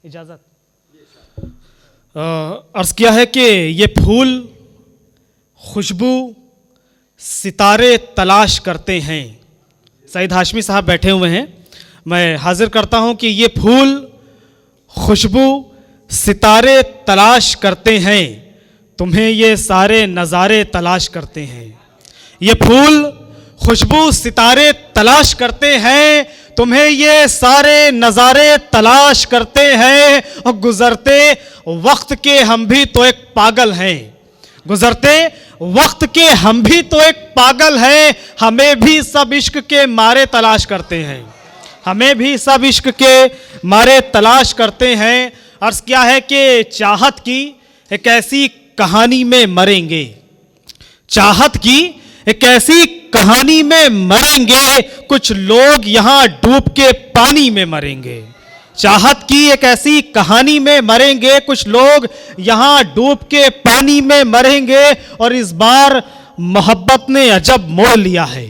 इजाज़त। अर्ज़ किया है कि ये फूल खुशबू सितारे तलाश करते हैं। सईद हाशमी साहब बैठे हुए हैं, मैं हाजिर करता हूं कि ये फूल खुशबू सितारे तलाश करते हैं, तुम्हें ये सारे नज़ारे तलाश करते हैं। ये फूल खुशबू सितारे तलाश करते हैं, तुम्हें ये सारे नज़ारे तलाश करते हैं। और गुज़रते वक्त के हम भी तो एक पागल हैं, गुज़रते वक्त के हम भी तो एक पागल हैं, हमें भी सब इश्क के मारे तलाश करते हैं, हमें भी सब इश्क के मारे तलाश करते हैं। अर्ज़ क्या है कि चाहत की एक ऐसी कहानी में मरेंगे, चाहत की एक ऐसी कहानी में मरेंगे, कुछ लोग यहां डूब के पानी में मरेंगे। चाहत की एक ऐसी कहानी में मरेंगे, कुछ लोग यहां डूब के पानी में मरेंगे। और इस बार मोहब्बत ने अजब मोड़ लिया है,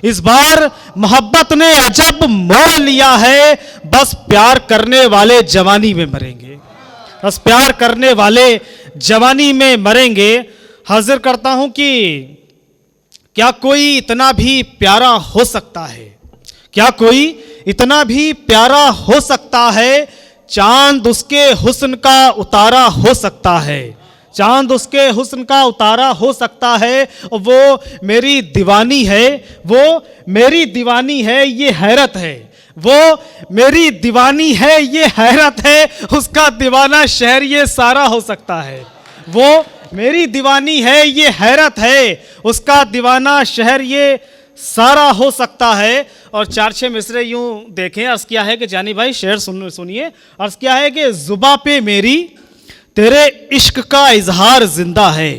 इस बार मोहब्बत ने अजब मोड़ लिया है। बस प्यार करने वाले जवानी में मरेंगे, बस प्यार करने वाले जवानी में मरेंगे। हाजिर करता हूं कि क्या कोई इतना भी प्यारा हो सकता है, क्या कोई इतना भी प्यारा हो सकता है, चांद उसके हुस्न का उतारा हो सकता है, चांद उसके हुस्न का उतारा हो सकता है। वो मेरी दीवानी है, वो मेरी दीवानी है, ये हैरत है, वो मेरी दीवानी है, ये हैरत है। उसका दीवाना शहर ये सारा हो सकता है, वो मेरी दीवानी है, ये हैरत है, उसका दीवाना शहर ये सारा हो सकता है। और 4-6 मिसरे यूं देखें। अर्ज़ किया है कि जानी भाई शेर सुनिए। अर्ज़ किया है कि जुबा पे मेरी तेरे इश्क का इजहार जिंदा है,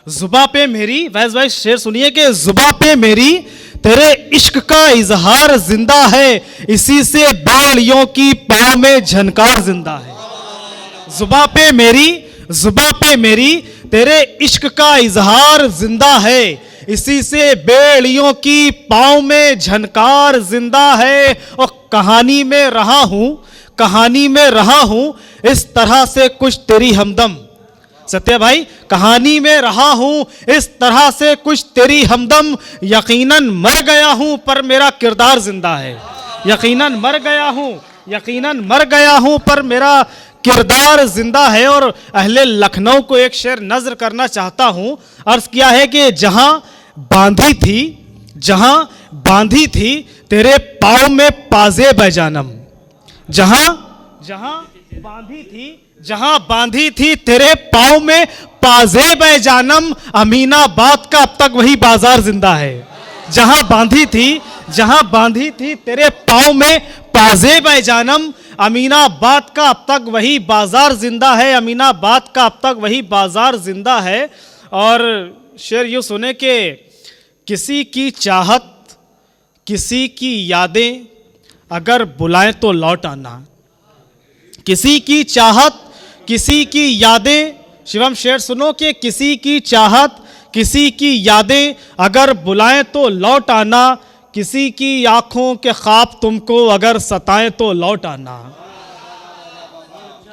जुबा पे मेरी, वैस भाई शेर सुनिए कि जुबा पे मेरी तेरे इश्क का इजहार जिंदा है, इसी से बालियों की पाँव में झनकार जिंदा है। जुबा पे मेरी, जुबा पे मेरी तेरे इश्क का इजहार जिंदा है, इसी से बेड़ियों की पाँव में झनकार जिंदा है। और कहानी में रहा हूं, कहानी में रहा हूं, इस तरह से कुछ तेरी हमदम, सत्य भाई, कहानी में रहा हूं, इस तरह से कुछ तेरी हमदम। यकीनन मर गया हूं पर मेरा किरदार जिंदा है, यकीनन मर गया हूं, यकीनन मर गया हूं पर मेरा किरदार जिंदा है। और अहले लखनऊ को एक शेर नज़र करना चाहता हूं। अर्ज़ किया है कि जहां बांधी थी, जहां बांधी थी तेरे पाँव में पाजे बैजानम, जहां जहां बांधी थी, जहां बांधी थी तेरे पाँव में पाजे बैजानम। अमीनाबाद का अब तक वही बाजार जिंदा है, जहां बांधी थी, जहां बांधी थी तेरे पाँव में पाजे बैजानम। अमीनाबाद का अब तक वही बाजार जिंदा है, अमीनाबाद का अब तक वही बाजार जिंदा है। और शेर यूँ सुने कि किसी की चाहत, किसी की यादें अगर बुलाएं तो लौट आना, किसी की चाहत, किसी की यादें। शिवम शेर सुनो कि किसी की चाहत, किसी की यादें अगर बुलाएं तो लौट आना, किसी की आंखों के ख्वाब तुमको अगर सताएं तो लौट आना।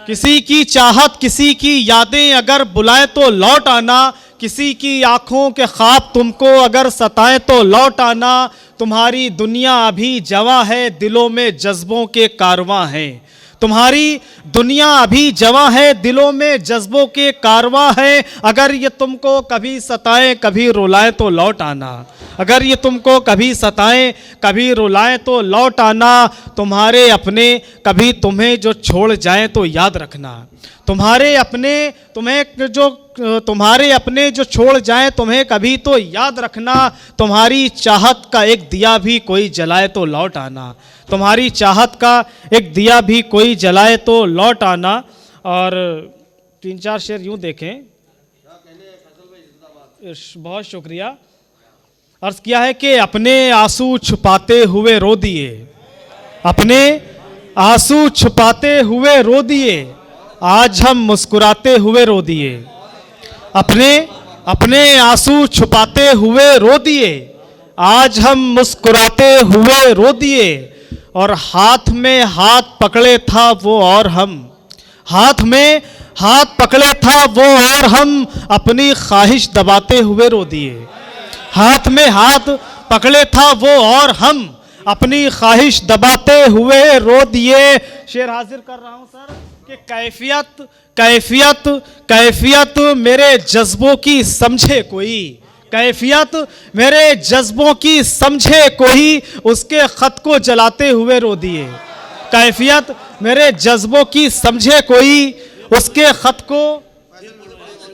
किसी की चाहत, किसी की यादें अगर बुलाएं तो लौट आना, किसी की आंखों के ख्वाब तुमको अगर सताएं तो लौट आना। तुम्हारी दुनिया अभी जवां है, दिलों में जज्बों के कारवां हैं, तुम्हारी दुनिया अभी जवां है, दिलों में जज्बों के कारवां है। अगर ये तुमको कभी सताएं कभी रुलाएं तो लौट आना, अगर ये तुमको कभी सताएं कभी रुलाएं तो लौट आना। तुम्हारे अपने कभी तुम्हें जो छोड़ जाएं तो याद रखना, तुम्हारे अपने तुम्हारे अपने जो छोड़ जाएं तुम्हें कभी तो याद रखना। तुम्हारी चाहत का एक दिया भी कोई जलाए तो लौट आना, तुम्हारी चाहत का एक दिया भी कोई जलाए तो लौट आना। और 3-4 शेर यूं देखें। बहुत शुक्रिया। अर्ज़ किया है कि अपने आंसू छुपाते हुए रो दिए, अपने आंसू छुपाते हुए रो दिए, आज हम मुस्कुराते हुए रो दिए। अपने आंसू छुपाते हुए रो दिए, आज हम मुस्कुराते हुए रो दिए। और हाथ में हाथ पकड़े था वो और हम, हाथ में हाथ पकड़े था वो और हम, अपनी ख्वाहिश दबाते हुए रो दिए। हाथ में हाथ पकड़े था वो और हम, अपनी ख्वाहिश दबाते हुए रो दिए। शेर हाजिर कर रहा हूं सर कि कैफियत कैफियत कैफियत मेरे जज्बों की समझे कोई, कैफियत मेरे जज्बों की समझे कोई, उसके खत को जलाते हुए रो दिए। कैफियत मेरे जज्बों की समझे कोई, उसके खत को,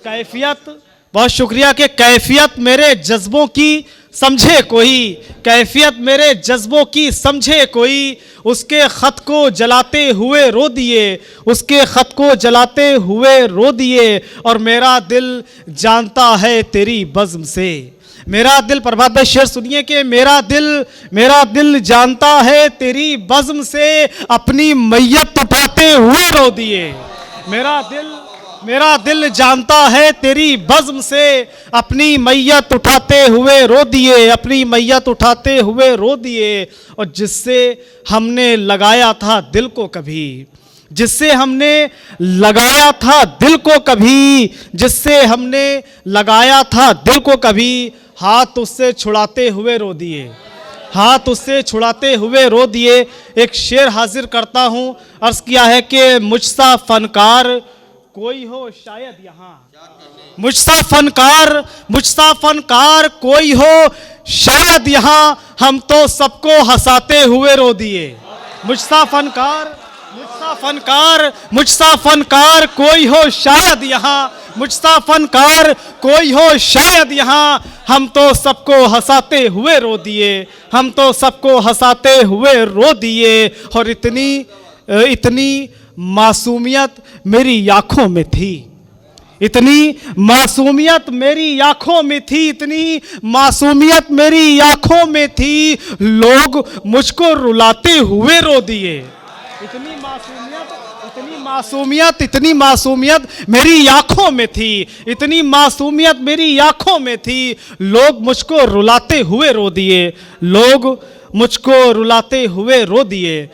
कैफियत, बहुत शुक्रिया कि कैफियत मेरे जज्बों की समझे कोई, कैफियत मेरे जज्बों की समझे कोई, उसके खत को जलाते हुए रो दिए, उसके खत को जलाते हुए रो दिए। और मेरा दिल जानता है तेरी बज़्म से, मेरा दिल, प्रभात भाई शेर सुनिए कि मेरा दिल जानता है तेरी बज़्म से, अपनी मैयत उठाते हुए रो दिए। मेरा दिल जानता है तेरी बज़्म से, अपनी मैयत उठाते हुए रो दिए, अपनी मैयत उठाते हुए रो दिए। और जिससे हमने लगाया था दिल को कभी, जिससे हमने लगाया था दिल को कभी, जिससे हमने लगाया था दिल को कभी, हाथ उससे छुड़ाते हुए रो दिए, हाथ उससे छुड़ाते हुए रो दिए। एक शेर हाजिर करता हूं, अर्ज किया है कि मुझसा फनकार कोई हो शायद यहाँ, मुझसा फनकार कोई हो शायद यहाँ, हम तो सबको हंसाते हुए रो दिए। मुझसा फनकार कोई हो शायद यहाँ, मुझसा फनकार कोई हो शायद यहाँ, हम तो सबको हंसाते हुए रो दिए, हम तो सबको हंसाते हुए रो दिए। और इतनी मासूमियत मेरी आंखों में थी, इतनी मासूमियत मेरी आंखों में थी, इतनी मासूमियत मेरी आंखों में थी, लोग मुझको रुलाते हुए रो दिए। इतनी मासूमियत मेरी आंखों में थी, इतनी मासूमियत मेरी आंखों में थी, लोग मुझको रुलाते हुए रो दिए, लोग मुझको रुलाते हुए रो दिए।